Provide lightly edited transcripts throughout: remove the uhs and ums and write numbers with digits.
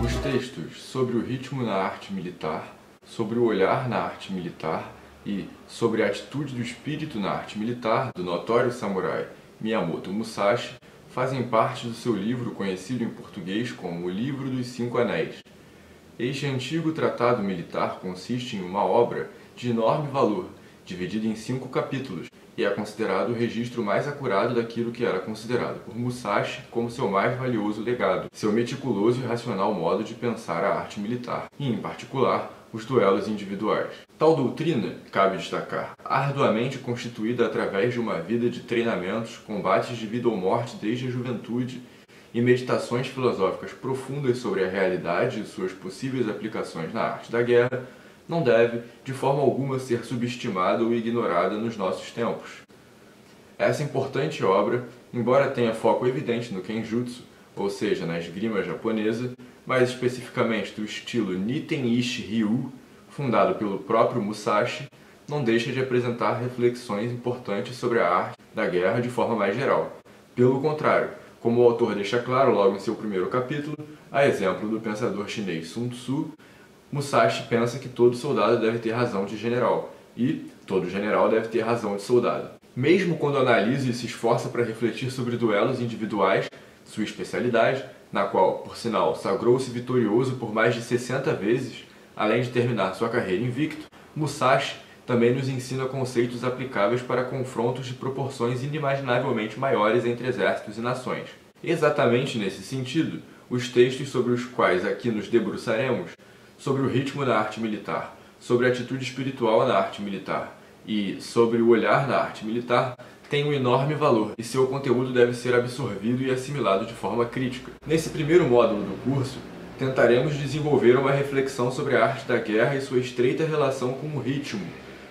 Os textos sobre o ritmo na arte militar, sobre o olhar na arte militar e sobre a atitude do espírito na arte militar do notório samurai Miyamoto Musashi fazem parte do seu livro conhecido em português como O Livro dos Cinco Anéis. Este antigo tratado militar consiste em uma obra de enorme valor, dividida em 5 capítulos, e é considerado o registro mais acurado daquilo que era considerado por Musashi como seu mais valioso legado, seu meticuloso e racional modo de pensar a arte militar, e, em particular, os duelos individuais. Tal doutrina, cabe destacar, arduamente constituída através de uma vida de treinamentos, combates de vida ou morte desde a juventude, e meditações filosóficas profundas sobre a realidade e suas possíveis aplicações na arte da guerra, não deve, de forma alguma, ser subestimada ou ignorada nos nossos tempos. Essa importante obra, embora tenha foco evidente no Kenjutsu, ou seja, na esgrima japonesa, mais especificamente do estilo Niten-ishi Ryu, fundado pelo próprio Musashi, não deixa de apresentar reflexões importantes sobre a arte da guerra de forma mais geral. Pelo contrário, como o autor deixa claro logo em seu primeiro capítulo, a exemplo do pensador chinês Sun Tzu, Musashi pensa que todo soldado deve ter razão de general, e todo general deve ter razão de soldado. Mesmo quando analisa e se esforça para refletir sobre duelos individuais, sua especialidade, na qual, por sinal, sagrou-se vitorioso por mais de 60 vezes, além de terminar sua carreira invicto, Musashi também nos ensina conceitos aplicáveis para confrontos de proporções inimaginavelmente maiores entre exércitos e nações. Exatamente nesse sentido, os textos sobre os quais aqui nos debruçaremos, sobre o ritmo na arte militar, sobre a atitude espiritual na arte militar e sobre o olhar na arte militar, tem um enorme valor e seu conteúdo deve ser absorvido e assimilado de forma crítica. Nesse primeiro módulo do curso, tentaremos desenvolver uma reflexão sobre a arte da guerra e sua estreita relação com o ritmo,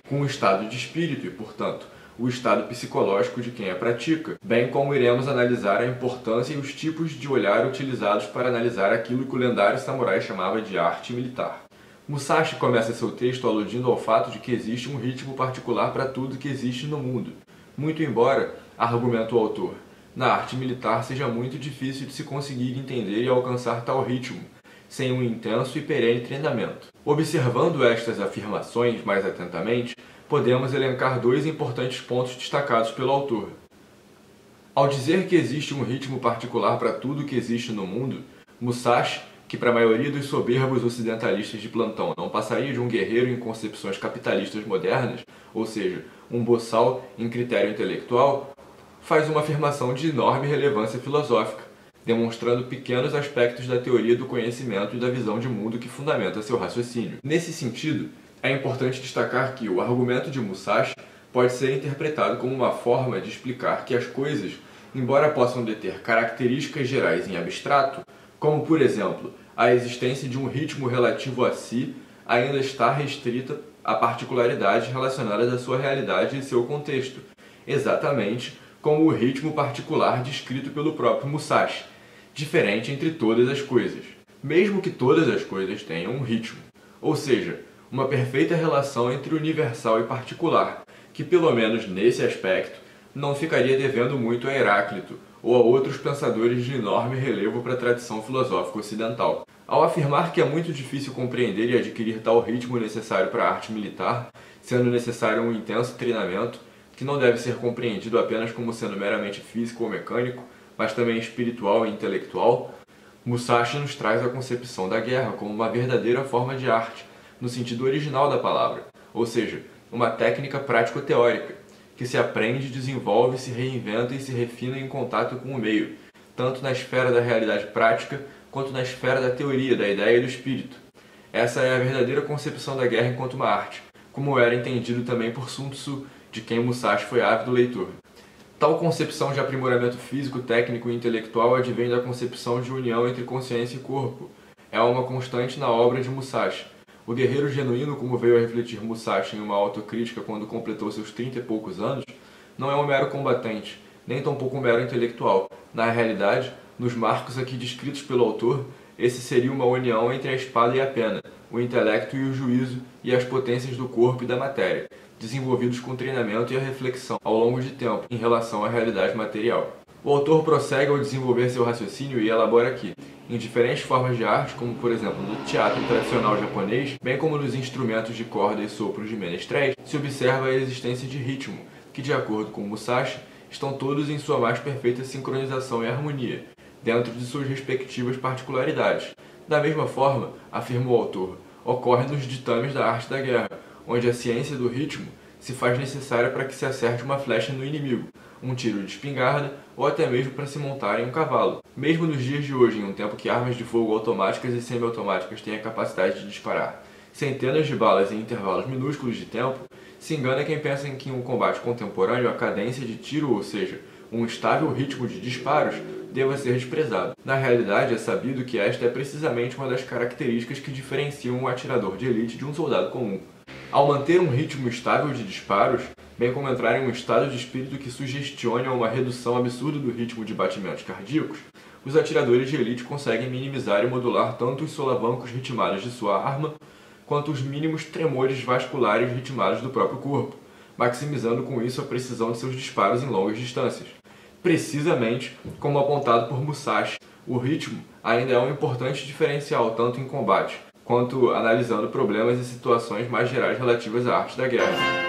com o estado de espírito e, portanto, o estado psicológico de quem a pratica, bem como iremos analisar a importância e os tipos de olhar utilizados para analisar aquilo que o lendário samurai chamava de arte militar. Musashi começa seu texto aludindo ao fato de que existe um ritmo particular para tudo que existe no mundo, muito embora, argumenta o autor, na arte militar seja muito difícil de se conseguir entender e alcançar tal ritmo, sem um intenso e perene treinamento. Observando estas afirmações mais atentamente, podemos elencar 2 importantes pontos destacados pelo autor. Ao dizer que existe um ritmo particular para tudo que existe no mundo, Musashi, que para a maioria dos soberbos ocidentalistas de plantão não passaria de um guerreiro em concepções capitalistas modernas, ou seja, um boçal em critério intelectual, faz uma afirmação de enorme relevância filosófica, demonstrando pequenos aspectos da teoria do conhecimento e da visão de mundo que fundamenta seu raciocínio. Nesse sentido, é importante destacar que o argumento de Musashi pode ser interpretado como uma forma de explicar que as coisas, embora possam deter características gerais em abstrato, como por exemplo, a existência de um ritmo relativo a si, ainda está restrita a particularidades relacionadas à sua realidade e seu contexto, exatamente como o ritmo particular descrito pelo próprio Musashi, diferente entre todas as coisas, mesmo que todas as coisas tenham um ritmo, ou seja, uma perfeita relação entre universal e particular, que pelo menos nesse aspecto não ficaria devendo muito a Heráclito ou a outros pensadores de enorme relevo para a tradição filosófica ocidental. Ao afirmar que é muito difícil compreender e adquirir tal ritmo necessário para a arte militar, sendo necessário um intenso treinamento, que não deve ser compreendido apenas como sendo meramente físico ou mecânico, mas também espiritual e intelectual, Musashi nos traz a concepção da guerra como uma verdadeira forma de arte, no sentido original da palavra, ou seja, uma técnica prático-teórica, que se aprende, desenvolve, se reinventa e se refina em contato com o meio, tanto na esfera da realidade prática, quanto na esfera da teoria, da ideia e do espírito. Essa é a verdadeira concepção da guerra enquanto uma arte, como era entendido também por Sun Tzu, de quem Musashi foi ávido leitor. Tal concepção de aprimoramento físico, técnico e intelectual advém da concepção de união entre consciência e corpo. É uma constante na obra de Musashi. O guerreiro genuíno, como veio a refletir Musashi em uma autocrítica quando completou seus 30 e poucos anos, não é um mero combatente, nem tampouco um mero intelectual. Na realidade, nos marcos aqui descritos pelo autor, esse seria uma união entre a espada e a pena, o intelecto e o juízo e as potências do corpo e da matéria, desenvolvidos com o treinamento e a reflexão ao longo de tempo em relação à realidade material. O autor prossegue ao desenvolver seu raciocínio e elabora aqui, em diferentes formas de arte, como por exemplo no teatro tradicional japonês, bem como nos instrumentos de corda e sopros de menestréis, se observa a existência de ritmo, que de acordo com Musashi, estão todos em sua mais perfeita sincronização e harmonia, dentro de suas respectivas particularidades. Da mesma forma, afirma o autor, ocorre nos ditames da arte da guerra, onde a ciência do ritmo se faz necessária para que se acerte uma flecha no inimigo, um tiro de espingarda ou até mesmo para se montar em um cavalo. Mesmo nos dias de hoje, em um tempo que armas de fogo automáticas e semiautomáticas têm a capacidade de disparar centenas de balas em intervalos minúsculos de tempo, se engana quem pensa em que em um combate contemporâneo a cadência de tiro, ou seja, um estável ritmo de disparos, deva ser desprezado. Na realidade, é sabido que esta é precisamente uma das características que diferenciam um atirador de elite de um soldado comum. Ao manter um ritmo estável de disparos, bem como entrar em um estado de espírito que sugestione uma redução absurda do ritmo de batimentos cardíacos, os atiradores de elite conseguem minimizar e modular tanto os solavancos ritmados de sua arma, quanto os mínimos tremores vasculares ritmados do próprio corpo, maximizando com isso a precisão de seus disparos em longas distâncias. Precisamente como apontado por Musashi, o ritmo ainda é um importante diferencial tanto em combate, quanto analisando problemas e situações mais gerais relativas à arte da guerra.